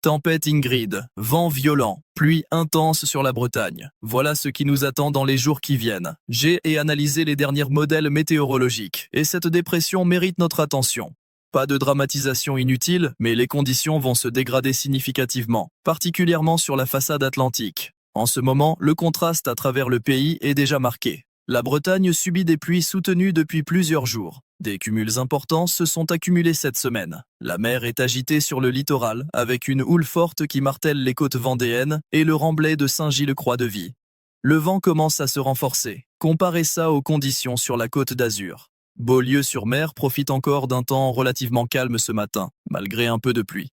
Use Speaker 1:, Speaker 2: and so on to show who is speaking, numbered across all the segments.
Speaker 1: Tempête Ingrid, vent violent, pluie intense sur la Bretagne. Voilà ce qui nous attend dans les jours qui viennent. J'ai analysé les derniers modèles météorologiques et cette dépression mérite notre attention. Pas de dramatisation inutile, mais les conditions vont se dégrader significativement, particulièrement sur la façade atlantique. En ce moment, le contraste à travers le pays est déjà marqué. La Bretagne subit des pluies soutenues depuis plusieurs jours. Des cumuls importants se sont accumulés cette semaine. La mer est agitée sur le littoral, avec une houle forte qui martèle les côtes vendéennes et le remblai de Saint-Gilles-Croix-de-Vie. Le vent commence à se renforcer. Comparez ça aux conditions sur la côte d'Azur. Beaulieu-sur-Mer profite encore d'un temps relativement calme ce matin, malgré un peu de pluie.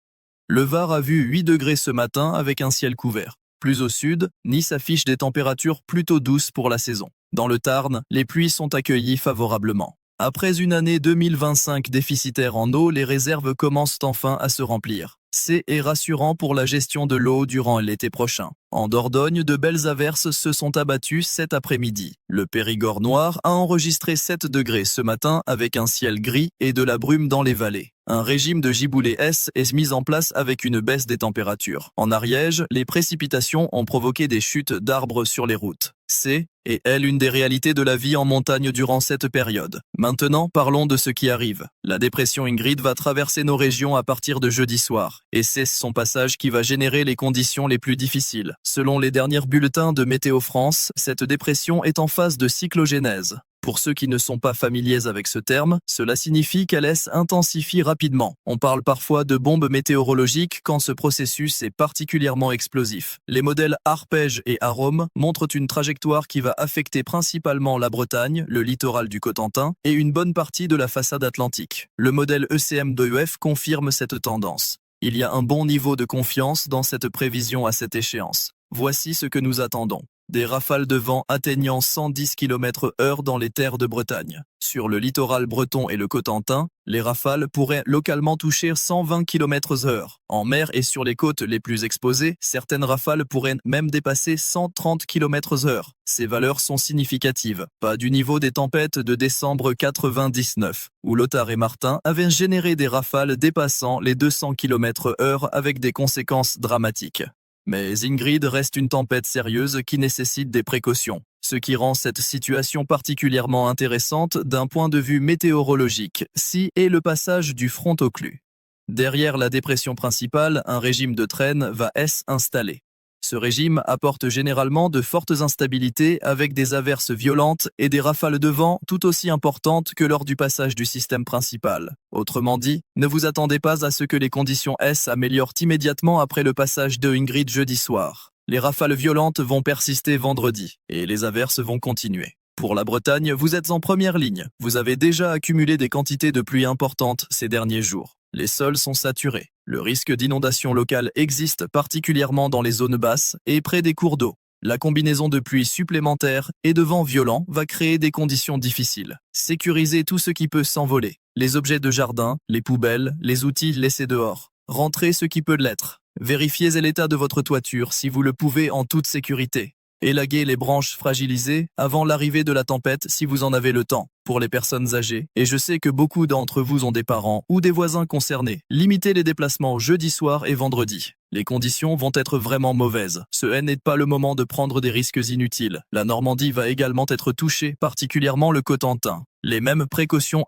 Speaker 1: Le Var a vu 8 degrés ce matin avec un ciel couvert. Plus au sud, Nice affiche des températures plutôt douces pour la saison. Dans le Tarn, les pluies sont accueillies favorablement. Après une année 2025 déficitaire en eau, les réserves commencent enfin à se remplir. C'est rassurant pour la gestion de l'eau durant l'été prochain. En Dordogne, de belles averses se sont abattues cet après-midi. Le Périgord noir a enregistré 7 degrés ce matin avec un ciel gris et de la brume dans les vallées. Un régime de giboulée S est mis en place avec une baisse des températures. En Ariège, les précipitations ont provoqué des chutes d'arbres sur les routes. C'est une des réalités de la vie en montagne durant cette période. Maintenant, parlons de ce qui arrive. La dépression Ingrid va traverser nos régions à partir de jeudi soir, et c'est son passage qui va générer les conditions les plus difficiles. Selon les derniers bulletins de Météo France, cette dépression est en phase de cyclogénèse. Pour ceux qui ne sont pas familiers avec ce terme, cela signifie qu'elle s'intensifie rapidement. On parle parfois de bombe météorologique quand ce processus est particulièrement explosif. Les modèles Arpège et Arome montrent une trajectoire qui va affecter principalement la Bretagne, le littoral du Cotentin et une bonne partie de la façade atlantique. Le modèle ECM2EF confirme cette tendance. Il y a un bon niveau de confiance dans cette prévision à cette échéance. Voici ce que nous attendons. Des rafales de vent atteignant 110 km/h dans les terres de Bretagne. Sur le littoral breton et le Cotentin, les rafales pourraient localement toucher 120 km/h. En mer et sur les côtes les plus exposées, certaines rafales pourraient même dépasser 130 km/h. Ces valeurs sont significatives, pas du niveau des tempêtes de décembre 99, où Lothar et Martin avaient généré des rafales dépassant les 200 km/h avec des conséquences dramatiques. Mais Ingrid reste une tempête sérieuse qui nécessite des précautions, ce qui rend cette situation particulièrement intéressante d'un point de vue météorologique, si est le passage du front occlus. Derrière la dépression principale, un régime de traîne va s'installer. Ce régime apporte généralement de fortes instabilités avec des averses violentes et des rafales de vent tout aussi importantes que lors du passage du système principal. Autrement dit, ne vous attendez pas à ce que les conditions s'améliorent immédiatement après le passage de Ingrid jeudi soir. Les rafales violentes vont persister vendredi et les averses vont continuer. Pour la Bretagne, vous êtes en première ligne. Vous avez déjà accumulé des quantités de pluie importantes ces derniers jours. Les sols sont saturés. Le risque d'inondation locale existe particulièrement dans les zones basses et près des cours d'eau. La combinaison de pluie supplémentaire et de vent violent va créer des conditions difficiles. Sécurisez tout ce qui peut s'envoler. Les objets de jardin, les poubelles, les outils laissés dehors. Rentrez ce qui peut l'être. Vérifiez l'état de votre toiture si vous le pouvez en toute sécurité. Élaguez les branches fragilisées avant l'arrivée de la tempête si vous en avez le temps. Pour les personnes âgées, et je sais que beaucoup d'entre vous ont des parents ou des voisins concernés, limitez les déplacements jeudi soir et vendredi. Les conditions vont être vraiment mauvaises. Ce n'est pas le moment de prendre des risques inutiles. La Normandie va également être touchée, particulièrement le Cotentin. Les mêmes précautions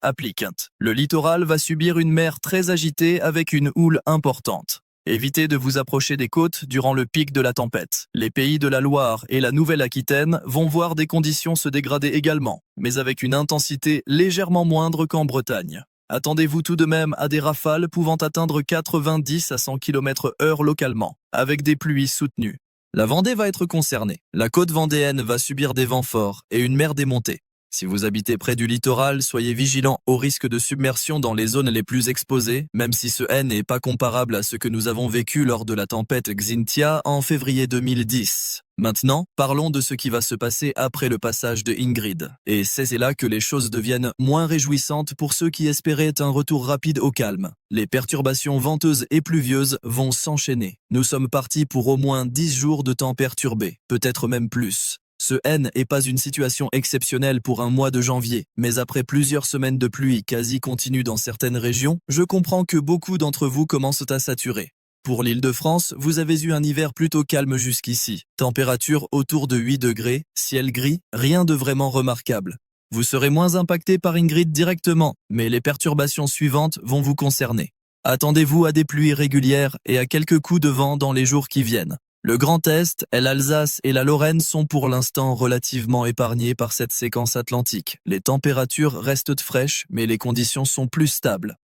Speaker 1: appliquent. Le littoral va subir une mer très agitée avec une houle importante. Évitez de vous approcher des côtes durant le pic de la tempête. Les pays de la Loire et la Nouvelle-Aquitaine vont voir des conditions se dégrader également, mais avec une intensité légèrement moindre qu'en Bretagne. Attendez-vous tout de même à des rafales pouvant atteindre 90 à 100 km/h localement, avec des pluies soutenues. La Vendée va être concernée. La côte vendéenne va subir des vents forts et une mer démontée. Si vous habitez près du littoral, soyez vigilants au risque de submersion dans les zones les plus exposées, même si ce n'est pas comparable à ce que nous avons vécu lors de la tempête Xynthia en février 2010. Maintenant, parlons de ce qui va se passer après le passage de Ingrid. Et c'est là que les choses deviennent moins réjouissantes pour ceux qui espéraient un retour rapide au calme. Les perturbations venteuses et pluvieuses vont s'enchaîner. Nous sommes partis pour au moins 10 jours de temps perturbé, peut-être même plus. Ce n'est pas une situation exceptionnelle pour un mois de janvier, mais après plusieurs semaines de pluie quasi continue dans certaines régions, je comprends que beaucoup d'entre vous commencent à saturer. Pour l'Île-de-France, vous avez eu un hiver plutôt calme jusqu'ici. Température autour de 8 degrés, ciel gris, rien de vraiment remarquable. Vous serez moins impacté par Ingrid directement, mais les perturbations suivantes vont vous concerner. Attendez-vous à des pluies régulières et à quelques coups de vent dans les jours qui viennent. Le Grand Est, l'Alsace et la Lorraine sont pour l'instant relativement épargnés par cette séquence atlantique. Les températures restent fraîches, mais les conditions sont plus stables.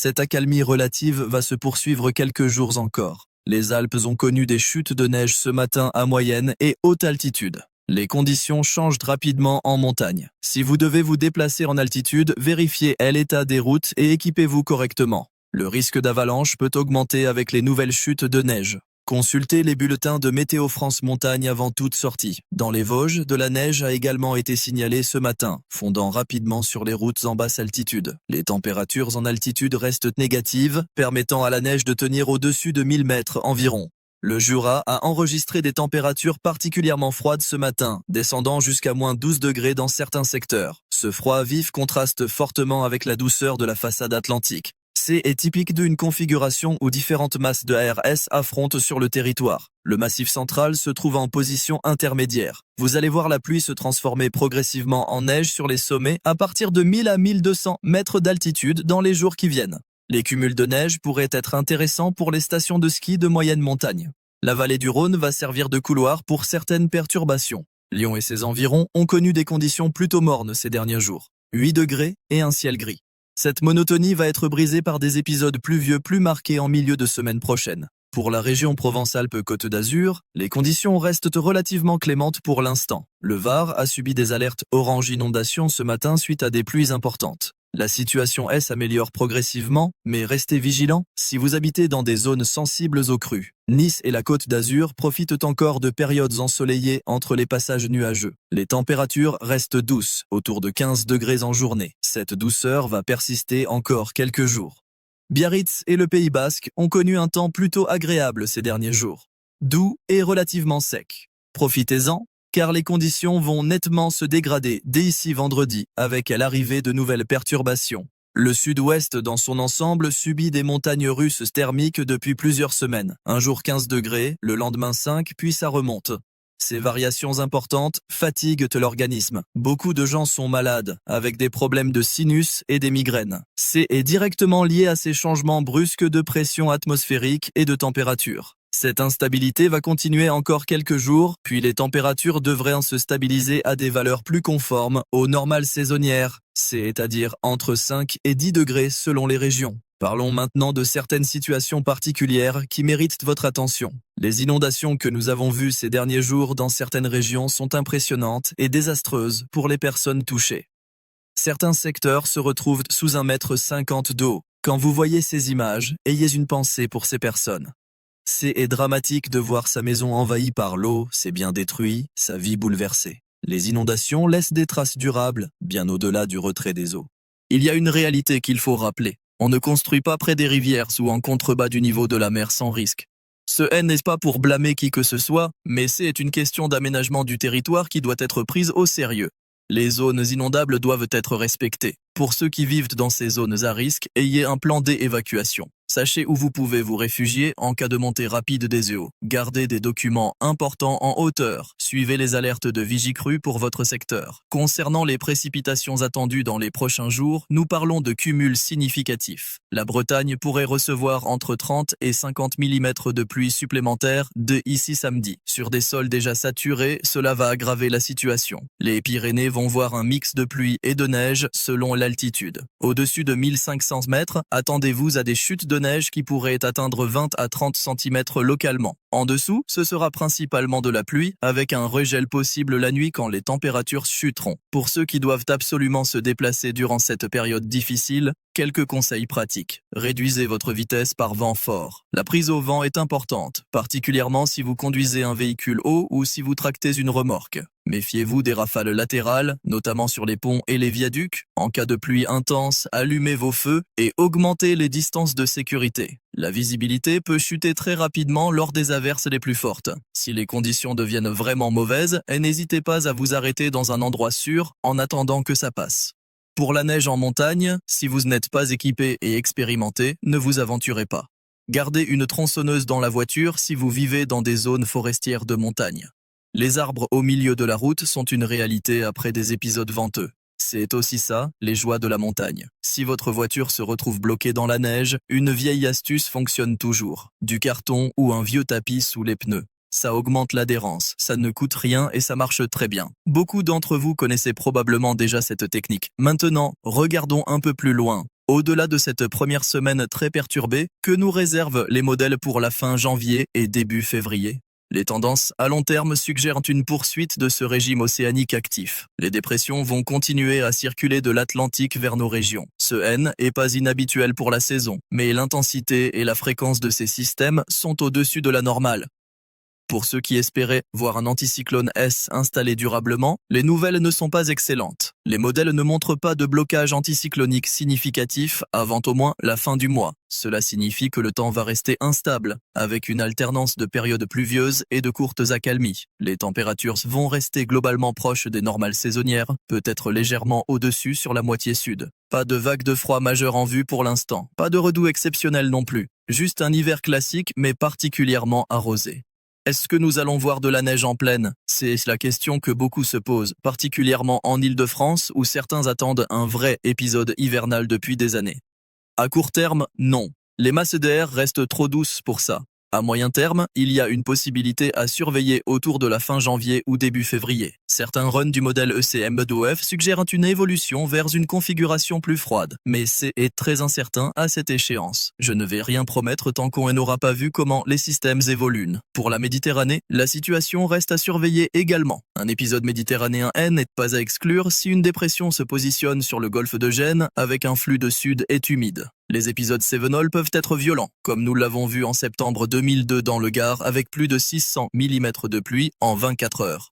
Speaker 1: Cette accalmie relative va se poursuivre quelques jours encore. Les Alpes ont connu des chutes de neige ce matin à moyenne et haute altitude. Les conditions changent rapidement en montagne. Si vous devez vous déplacer en altitude, vérifiez l'état des routes et équipez-vous correctement. Le risque d'avalanche peut augmenter avec les nouvelles chutes de neige. Consultez les bulletins de Météo France Montagne avant toute sortie. Dans les Vosges, de la neige a également été signalée ce matin, fondant rapidement sur les routes en basse altitude. Les températures en altitude restent négatives, permettant à la neige de tenir au-dessus de 1000 mètres environ. Le Jura a enregistré des températures particulièrement froides ce matin, descendant jusqu'à moins 12 degrés dans certains secteurs. Ce froid vif contraste fortement avec la douceur de la façade atlantique. C'est typique d'une configuration où différentes masses de ARS affrontent sur le territoire. Le massif central se trouve en position intermédiaire. Vous allez voir la pluie se transformer progressivement en neige sur les sommets à partir de 1000 à 1200 mètres d'altitude dans les jours qui viennent. Les cumuls de neige pourraient être intéressants pour les stations de ski de moyenne montagne. La vallée du Rhône va servir de couloir pour certaines perturbations. Lyon et ses environs ont connu des conditions plutôt mornes ces derniers jours. 8 degrés et un ciel gris. Cette monotonie va être brisée par des épisodes pluvieux plus marqués en milieu de semaine prochaine. Pour la région Provence-Alpes-Côte d'Azur, les conditions restent relativement clémentes pour l'instant. Le Var a subi des alertes orange inondation ce matin suite à des pluies importantes. La situation s'améliore progressivement, mais restez vigilants si vous habitez dans des zones sensibles aux crues. Nice et la Côte d'Azur profitent encore de périodes ensoleillées entre les passages nuageux. Les températures restent douces, autour de 15 degrés en journée. Cette douceur va persister encore quelques jours. Biarritz et le Pays Basque ont connu un temps plutôt agréable ces derniers jours. Doux et relativement sec. Profitez-en, car les conditions vont nettement se dégrader dès ici vendredi avec l'arrivée de nouvelles perturbations. Le sud-ouest dans son ensemble subit des montagnes russes thermiques depuis plusieurs semaines. Un jour 15 degrés, le lendemain 5, puis ça remonte. Ces variations importantes fatiguent l'organisme. Beaucoup de gens sont malades, avec des problèmes de sinus et des migraines. C'est directement lié à ces changements brusques de pression atmosphérique et de température. Cette instabilité va continuer encore quelques jours, puis les températures devraient se stabiliser à des valeurs plus conformes aux normales saisonnières, c'est-à-dire entre 5 et 10 degrés selon les régions. Parlons maintenant de certaines situations particulières qui méritent votre attention. Les inondations que nous avons vues ces derniers jours dans certaines régions sont impressionnantes et désastreuses pour les personnes touchées. Certains secteurs se retrouvent sous 1,50 m d'eau. Quand vous voyez ces images, ayez une pensée pour ces personnes. C'est dramatique de voir sa maison envahie par l'eau, ses biens détruits, sa vie bouleversée. Les inondations laissent des traces durables, bien au-delà du retrait des eaux. Il y a une réalité qu'il faut rappeler. On ne construit pas près des rivières ou en contrebas du niveau de la mer sans risque. Ce n'est pas pour blâmer qui que ce soit, mais c'est une question d'aménagement du territoire qui doit être prise au sérieux. Les zones inondables doivent être respectées. Pour ceux qui vivent dans ces zones à risque, ayez un plan d'évacuation. Sachez où vous pouvez vous réfugier en cas de montée rapide des eaux. Gardez des documents importants en hauteur. Suivez les alertes de Vigicru pour votre secteur. Concernant les précipitations attendues dans les prochains jours, nous parlons de cumuls significatifs. La Bretagne pourrait recevoir entre 30 et 50 mm de pluie supplémentaires d'ici samedi. Sur des sols déjà saturés, cela va aggraver la situation. Les Pyrénées vont voir un mix de pluie et de neige selon l'altitude. Au-dessus de 1500 mètres, attendez-vous à des chutes de neige qui pourraient atteindre 20 à 30 cm localement. En dessous, ce sera principalement de la pluie, avec un regel possible la nuit quand les températures chuteront. Pour ceux qui doivent absolument se déplacer durant cette période difficile, quelques conseils pratiques. Réduisez votre vitesse par vent fort. La prise au vent est importante, particulièrement si vous conduisez un véhicule haut ou si vous tractez une remorque. Méfiez-vous des rafales latérales, notamment sur les ponts et les viaducs. En cas de pluie intense, allumez vos feux et augmentez les distances de sécurité. La visibilité peut chuter très rapidement lors des averses les plus fortes. Si les conditions deviennent vraiment mauvaises, n'hésitez pas à vous arrêter dans un endroit sûr en attendant que ça passe. Pour la neige en montagne, si vous n'êtes pas équipé et expérimenté, ne vous aventurez pas. Gardez une tronçonneuse dans la voiture si vous vivez dans des zones forestières de montagne. Les arbres au milieu de la route sont une réalité après des épisodes venteux. C'est aussi ça, les joies de la montagne. Si votre voiture se retrouve bloquée dans la neige, une vieille astuce fonctionne toujours. Du carton ou un vieux tapis sous les pneus. Ça augmente l'adhérence, ça ne coûte rien et ça marche très bien. Beaucoup d'entre vous connaissez probablement déjà cette technique. Maintenant, regardons un peu plus loin. Au-delà de cette première semaine très perturbée, que nous réservent les modèles pour la fin janvier et début février? Les tendances à long terme suggèrent une poursuite de ce régime océanique actif. Les dépressions vont continuer à circuler de l'Atlantique vers nos régions. Ce N est pas inhabituel pour la saison, mais l'intensité et la fréquence de ces systèmes sont au-dessus de la normale. Pour ceux qui espéraient voir un anticyclone S installé durablement, les nouvelles ne sont pas excellentes. Les modèles ne montrent pas de blocage anticyclonique significatif avant au moins la fin du mois. Cela signifie que le temps va rester instable, avec une alternance de périodes pluvieuses et de courtes accalmies. Les températures vont rester globalement proches des normales saisonnières, peut-être légèrement au-dessus sur la moitié sud. Pas de vague de froid majeure en vue pour l'instant, pas de redoux exceptionnel non plus. Juste un hiver classique mais particulièrement arrosé. Est-ce que nous allons voir de la neige en plaine? C'est la question que beaucoup se posent, particulièrement en Île-de-France où certains attendent un vrai épisode hivernal depuis des années. À court terme, non. Les masses d'air restent trop douces pour ça. À moyen terme, il y a une possibilité à surveiller autour de la fin janvier ou début février. Certains runs du modèle ECM-BDOF suggèrent une évolution vers une configuration plus froide, mais c'est très incertain à cette échéance. Je ne vais rien promettre tant qu'on n'aura pas vu comment les systèmes évoluent. Pour la Méditerranée, la situation reste à surveiller également. Un épisode méditerranéen N n'est pas à exclure si une dépression se positionne sur le golfe de Gênes avec un flux de sud et humide. Les épisodes Cévenol peuvent être violents, comme nous l'avons vu en septembre 2002 dans le Gard avec plus de 600 mm de pluie en 24 heures.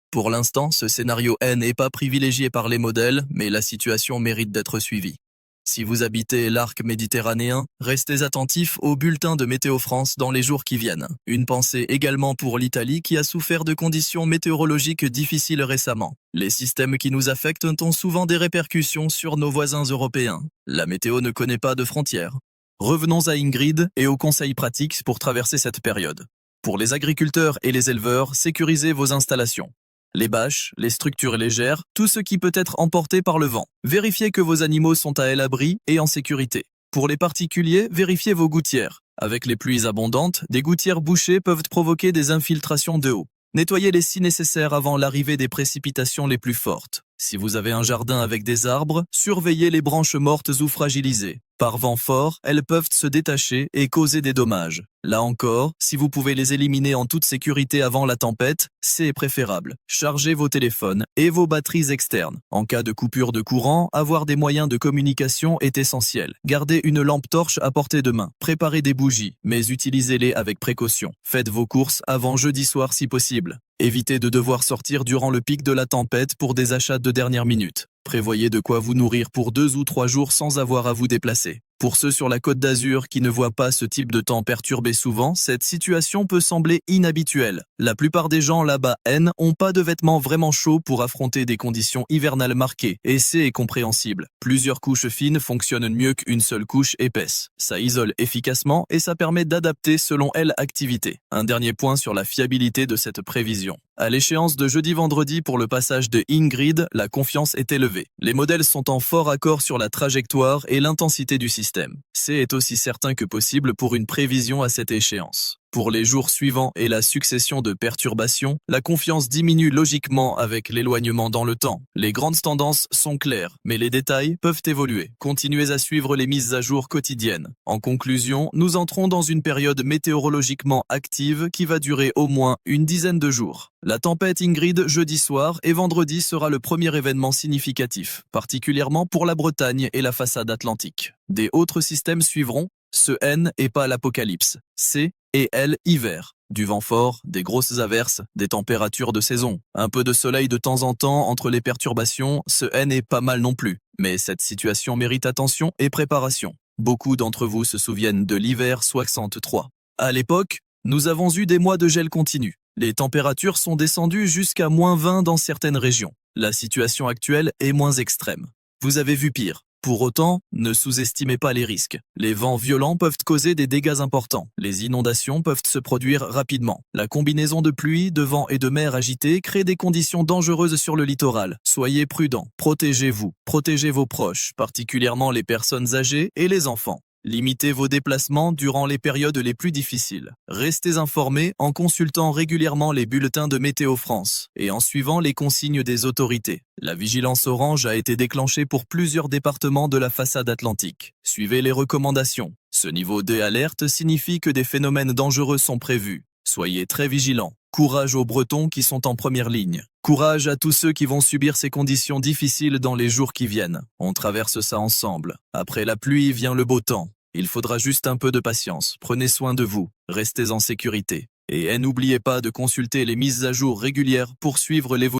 Speaker 1: Pour l'instant, ce scénario N n'est pas privilégié par les modèles, mais la situation mérite d'être suivie. Si vous habitez l'arc méditerranéen, restez attentifs au bulletin de Météo France dans les jours qui viennent. Une pensée également pour l'Italie qui a souffert de conditions météorologiques difficiles récemment. Les systèmes qui nous affectent ont souvent des répercussions sur nos voisins européens. La météo ne connaît pas de frontières. Revenons à Ingrid et aux conseils pratiques pour traverser cette période. Pour les agriculteurs et les éleveurs, sécurisez vos installations. Les bâches, les structures légères, tout ce qui peut être emporté par le vent. Vérifiez que vos animaux sont à l'abri et en sécurité. Pour les particuliers, vérifiez vos gouttières. Avec les pluies abondantes, des gouttières bouchées peuvent provoquer des infiltrations de eau. Nettoyez-les si nécessaire avant l'arrivée des précipitations les plus fortes. Si vous avez un jardin avec des arbres, surveillez les branches mortes ou fragilisées. Par vent fort, elles peuvent se détacher et causer des dommages. Là encore, si vous pouvez les éliminer en toute sécurité avant la tempête, c'est préférable. Chargez vos téléphones et vos batteries externes. En cas de coupure de courant, avoir des moyens de communication est essentiel. Gardez une lampe torche à portée de main. Préparez des bougies, mais utilisez-les avec précaution. Faites vos courses avant jeudi soir si possible. Évitez de devoir sortir durant le pic de la tempête pour des achats de dernière minute. Prévoyez de quoi vous nourrir pour 2 ou 3 jours sans avoir à vous déplacer. Pour ceux sur la Côte d'Azur qui ne voient pas ce type de temps perturbé souvent, cette situation peut sembler inhabituelle. La plupart des gens là-bas n'ont pas de vêtements vraiment chauds pour affronter des conditions hivernales marquées, et c'est compréhensible. Plusieurs couches fines fonctionnent mieux qu'une seule couche épaisse. Ça isole efficacement et ça permet d'adapter selon l'activité. Un dernier point sur la fiabilité de cette prévision. À l'échéance de jeudi-vendredi pour le passage de Ingrid, la confiance est élevée. Les modèles sont en fort accord sur la trajectoire et l'intensité du système. C'est aussi certain que possible pour une prévision à cette échéance. Pour les jours suivants et la succession de perturbations, la confiance diminue logiquement avec l'éloignement dans le temps. Les grandes tendances sont claires, mais les détails peuvent évoluer. Continuez à suivre les mises à jour quotidiennes. En conclusion, nous entrons dans une période météorologiquement active qui va durer au moins une dizaine de jours. La tempête Ingrid jeudi soir et vendredi sera le premier événement significatif, particulièrement pour la Bretagne et la façade atlantique. Des autres systèmes suivront. Ce N est pas l'apocalypse, c'est et L hiver. Du vent fort, des grosses averses, des températures de saison. Un peu de soleil de temps en temps entre les perturbations, ce N est pas mal non plus. Mais cette situation mérite attention et préparation. Beaucoup d'entre vous se souviennent de l'hiver 63. À l'époque, nous avons eu des mois de gel continu. Les températures sont descendues jusqu'à -20 dans certaines régions. La situation actuelle est moins extrême. Vous avez vu pire. Pour autant, ne sous-estimez pas les risques. Les vents violents peuvent causer des dégâts importants. Les inondations peuvent se produire rapidement. La combinaison de pluie, de vent et de mer agitée crée des conditions dangereuses sur le littoral. Soyez prudents, protégez-vous, protégez vos proches, particulièrement les personnes âgées et les enfants. Limitez vos déplacements durant les périodes les plus difficiles. Restez informés en consultant régulièrement les bulletins de Météo France et en suivant les consignes des autorités. La vigilance orange a été déclenchée pour plusieurs départements de la façade atlantique. Suivez les recommandations. Ce niveau de alerte signifie que des phénomènes dangereux sont prévus. Soyez très vigilants. Courage aux Bretons qui sont en première ligne. Courage à tous ceux qui vont subir ces conditions difficiles dans les jours qui viennent. On traverse ça ensemble. Après la pluie vient le beau temps. Il faudra juste un peu de patience. Prenez soin de vous. Restez en sécurité. Et n'oubliez pas de consulter les mises à jour régulières pour suivre l'évolution.